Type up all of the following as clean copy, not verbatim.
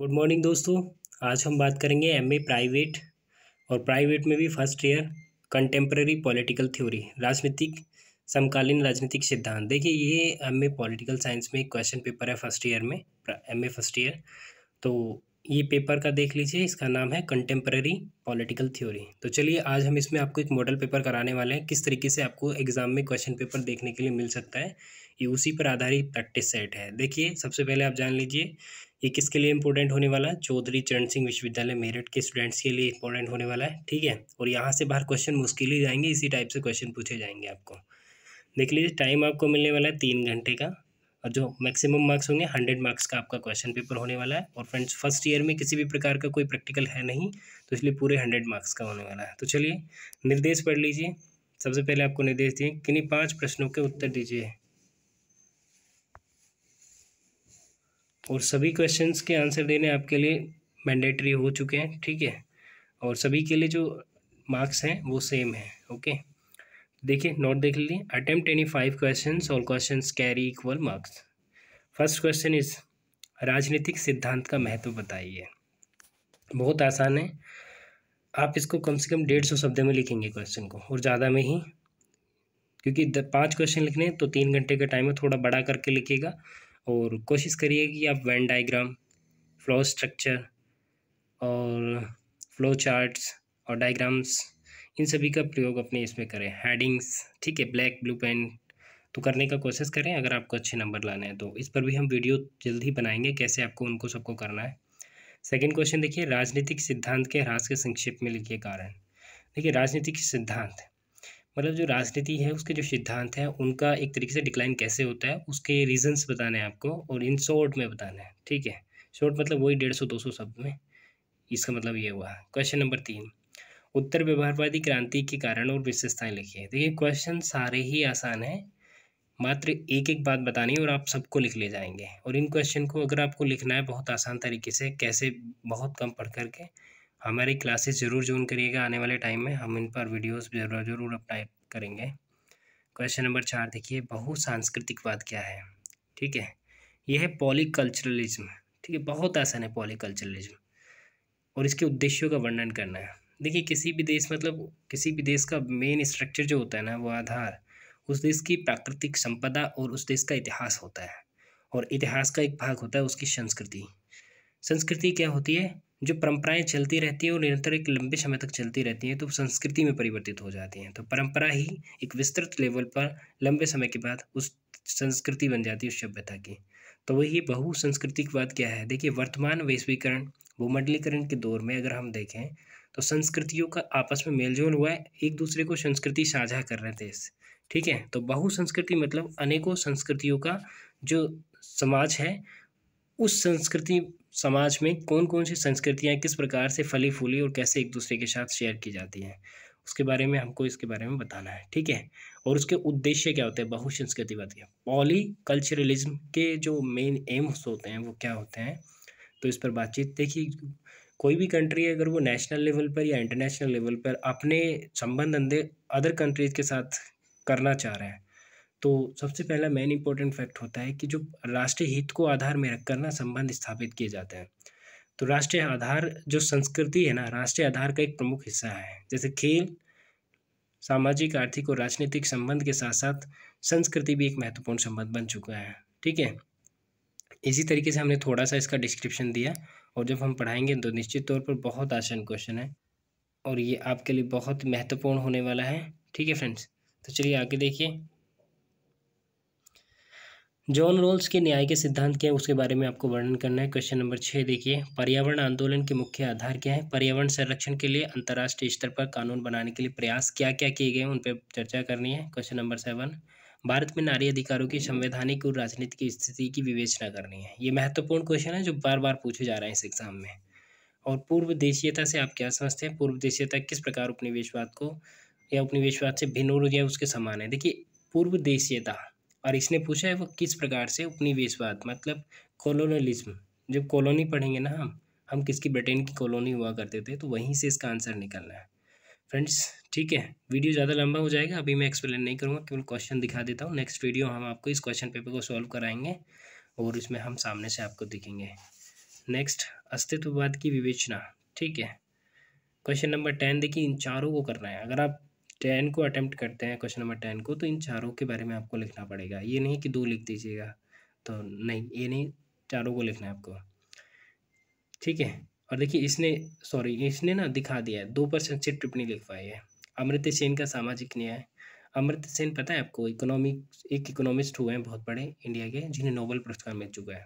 Good morning दोस्तों। आज हम बात करेंगे एमए प्राइवेट और प्राइवेट में भी first year contemporary political theory, राजनीतिक समकालीन राजनीतिक सिद्धांत। देखिए ये एमए पॉलिटिकल साइंस में एक क्वेश्चन पेपर है फर्स्ट ईयर में, एमए फर्स्ट ईयर। तो ये पेपर का देख लीजिए, इसका नाम है कंटेम्प्रेरी पॉलिटिकल थ्योरी। तो चलिए आज हम इसमें आपको एक मॉडल पेपर कराने वाले हैं, किस तरीके से आपको एग्जाम में क्वेश्चन पेपर देखने के लिए मिल सकता है। ये उसी पर आधारित प्रैक्टिस सेट है। देखिए सबसे पहले आप जान लीजिए ये किसके लिए इंपॉर्टेंट होने वाला है। चौधरी चरण सिंह विश्वविद्यालय मेरठ के स्टूडेंट्स के लिए इंपॉर्टेंट होने वाला है, ठीक है। और यहाँ से बाहर क्वेश्चन मुश्किल ही जाएंगे, इसी टाइप से क्वेश्चन पूछे जाएंगे आपको। देख लीजिए टाइम आपको मिलने वाला है 3 घंटे का, और जो मैक्सिमम मार्क्स होंगे 100 मार्क्स का आपका क्वेश्चन पेपर होने वाला है। और फ्रेंड्स फर्स्ट ईयर में किसी भी प्रकार का कोई प्रैक्टिकल है नहीं, तो इसलिए पूरे 100 मार्क्स का होने वाला है। तो चलिए निर्देश पढ़ लीजिए। सबसे पहले आपको निर्देश दिए, किन्हीं 5 प्रश्नों के उत्तर दीजिए और सभी क्वेश्चंस के आंसर देने आपके लिए मैंडेटरी हो चुके हैं, ठीक है। और सभी के लिए जो मार्क्स हैं वो सेम है, ओके। देखिए नोट देख लीजिए, attempt any 5 questions, all questions carry equal marks. First question is राजनीतिक सिद्धांत का महत्व बताइए। बहुत आसान है, आप इसको कम से कम 150 शब्द में लिखेंगे क्वेश्चन को, और ज़्यादा में ही, क्योंकि 5 क्वेश्चन लिखने हैं तो 3 घंटे का टाइम है, थोड़ा बड़ा करके लिखिएगा। और कोशिश करिए कि आप वेन डायग्राम, फ्लो स्ट्रक्चर और फ्लो चार्ट्स और डायग्राम्स, इन सभी का प्रयोग अपने इसमें करें। हेडिंग्स, ठीक है, ब्लैक ब्लू पेन तो करने का कोशिश करें अगर आपको अच्छे नंबर लाने हैं तो। इस पर भी हम वीडियो जल्द ही बनाएंगे, कैसे आपको उनको सबको करना है। सेकंड क्वेश्चन देखिए, राजनीतिक सिद्धांत के ह्रास के संक्षेप में लिखिए कारण। देखिए राजनीतिक सिद्धांत मतलब जो राजनीति है उसके जो सिद्धांत हैं उनका एक तरीके से डिक्लाइन कैसे होता है, उसके रीजंस बताने हैं आपको, और इन शॉर्ट में बताना है, ठीक है। शॉर्ट मतलब वही 150-200 शब्द में, इसका मतलब ये हुआ। क्वेश्चन नंबर 3, उत्तर व्यवहारवादी क्रांति के कारण और विशेषताएं लिखिए। देखिए क्वेश्चन सारे ही आसान हैं, मात्र एक एक बात बतानी और आप सबको लिख ले जाएंगे। और इन क्वेश्चन को अगर आपको लिखना है बहुत आसान तरीके से, कैसे, बहुत कम पढ़ करके, हमारी क्लासेस ज़रूर ज्वाइन करिएगा। आने वाले टाइम में हम इन पर वीडियोस ज़रूर अपलोड करेंगे। क्वेश्चन नंबर 4 देखिए, बहुसांस्कृतिकवाद क्या है, ठीक है। यह है पॉलीकल्चरलिज्म, ठीक है, बहुत आसान है पॉलीकल्चरलिज्म। और इसके उद्देश्यों का वर्णन करना है। देखिए किसी भी देश, मतलब किसी भी देश का मेन स्ट्रक्चर जो होता है ना, वो आधार उस देश की प्राकृतिक संपदा और उस देश का इतिहास होता है। और इतिहास का एक भाग होता है उसकी संस्कृति। संस्कृति क्या होती है, जो परंपराएं चलती रहती हैं और निरंतर एक लंबे समय तक चलती रहती हैं तो संस्कृति में परिवर्तित हो जाती हैं। तो परंपरा ही एक विस्तृत लेवल पर लंबे समय के बाद उस संस्कृति बन जाती है उस सभ्यता की। तो वही बहुसांस्कृतिकवाद क्या है। देखिए वर्तमान वैश्वीकरण, भूमंडलीकरण के दौर में अगर हम देखें तो संस्कृतियों का आपस में मेलजोल हुआ है, एक दूसरे को संस्कृति साझा कर रहे थे, ठीक है। तो बहुसंस्कृति मतलब अनेकों संस्कृतियों का जो समाज है, उस संस्कृति समाज में कौन कौन सी संस्कृतियाँ किस प्रकार से फली फूली और कैसे एक दूसरे के साथ शेयर की जाती हैं, उसके बारे में हमको इसके बारे में बताना है, ठीक है। और उसके उद्देश्य क्या होते हैं बहुसंस्कृतिवाद के। पॉलीकल्चरलिज्म के जो मेन एम्स होते हैं वो क्या होते हैं, तो इस पर बातचीत। देखिए कोई भी कंट्री अगर वो नेशनल लेवल पर या इंटरनेशनल लेवल पर अपने संबंध अदर कंट्रीज के साथ करना चाह रहे हैं, तो सबसे पहला मेन इंपॉर्टेंट फैक्ट होता है कि जो राष्ट्रीय हित को आधार में रखकर ना संबंध स्थापित किए जाते हैं। तो राष्ट्रीय आधार जो संस्कृति है ना, राष्ट्रीय आधार का एक प्रमुख हिस्सा है। जैसे खेल, सामाजिक, आर्थिक और राजनीतिक संबंध के साथ साथ संस्कृति भी एक महत्वपूर्ण संबंध बन चुका है, ठीक है। इसी तरीके से हमने थोड़ा सा इसका डिस्क्रिप्शन दिया, और जब हम पढ़ाएंगे तो निश्चित तौर पर बहुत आसान क्वेश्चन है और ये आपके लिए बहुत महत्वपूर्ण होने वाला है, ठीक है फ्रेंड्स। तो चलिए आगे देखिए, जॉन रॉल्स के न्याय के सिद्धांत क्या है उसके बारे में आपको वर्णन करना है। क्वेश्चन नंबर 6 देखिए, पर्यावरण आंदोलन के मुख्य आधार क्या है। पर्यावरण संरक्षण के लिए अंतर्राष्ट्रीय स्तर पर कानून बनाने के लिए प्रयास क्या क्या किए गए उन पर चर्चा करनी है। क्वेश्चन नंबर 7, भारत में नारी अधिकारों की संवैधानिक और राजनीतिक स्थिति की विवेचना करनी है। ये महत्वपूर्ण क्वेश्चन है जो बार बार पूछे जा रहे हैं इस एग्जाम में। और पूर्व देशीयता से आप क्या समझते हैं, पूर्व देशीयता किस प्रकार उपनिवेशवाद को या उपनिवेशवाद से भिन्न और या उसके समान है। देखिए पूर्व देशीयता, और इसने पूछा है वो किस प्रकार से उपनिवेशवाद मतलब कॉलोनलिज्म। जब कॉलोनी पढ़ेंगे ना हम किसकी, ब्रिटेन की कॉलोनी हुआ करते थे, तो वहीं से इसका आंसर निकलना है फ्रेंड्स, ठीक है। वीडियो ज़्यादा लंबा हो जाएगा, अभी मैं एक्सप्लेन नहीं करूँगा, केवल क्वेश्चन दिखा देता हूँ। नेक्स्ट वीडियो हम आपको इस क्वेश्चन पेपर को सॉल्व कराएंगे और इसमें हम सामने से आपको दिखेंगे। नेक्स्ट, अस्तित्ववाद की विवेचना। ठीक है, क्वेश्चन नंबर 10 देखिए, इन चारों को करना है। अगर आप 10 को अटेम्प्ट करते हैं, क्वेश्चन नंबर 10 को, तो इन चारों के बारे में आपको लिखना पड़ेगा। ये नहीं कि 2 लिख दीजिएगा, तो नहीं, ये नहीं, चारों को लिखना है आपको। ठीक है, और देखिए इसने ना दिखा दिया है, 2% से टिप्पणी लिख पाई है। अमर्त्य सेन का सामाजिक न्याय। अमर्त्य सेन पता है आपको, एक इकोनॉमिस्ट हुए हैं बहुत बड़े इंडिया के, जिन्हें नोबेल पुरस्कार मिल चुका है।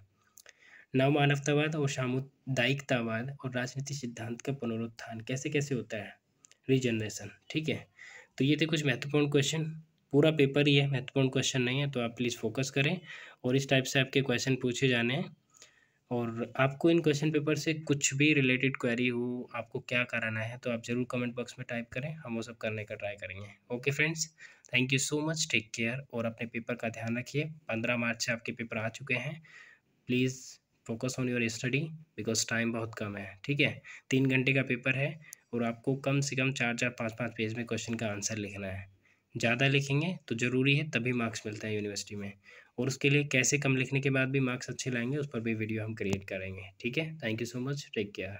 नव मानवतावाद और सामुदायिकतावाद और राजनीतिक सिद्धांत का पुनरुत्थान कैसे कैसे होता है, रीजनरेशन। ठीक है, तो ये थे कुछ महत्वपूर्ण क्वेश्चन। पूरा पेपर ही है, महत्वपूर्ण क्वेश्चन नहीं है, तो आप प्लीज़ फोकस करें और इस टाइप से आपके क्वेश्चन पूछे जाने हैं। और आपको इन क्वेश्चन पेपर से कुछ भी रिलेटेड क्वेरी हो, आपको क्या कराना है, तो आप ज़रूर कमेंट बॉक्स में टाइप करें, हम वो सब करने का ट्राई करेंगे। Okay friends, thank you so much, take care, और अपने पेपर का ध्यान रखिए। 15 मार्च से आपके पेपर आ चुके हैं। Please focus on your study, because time बहुत कम है। ठीक है, 3 घंटे का पेपर है और आपको कम से कम 4-4, 5-5 पेज में क्वेश्चन का आंसर लिखना है। ज़्यादा लिखेंगे तो ज़रूरी है, तभी मार्क्स मिलता है यूनिवर्सिटी में। और उसके लिए कैसे कम लिखने के बाद भी मार्क्स अच्छे लाएंगे, उस पर भी वीडियो हम क्रिएट करेंगे। ठीक है, thank you so much, take care.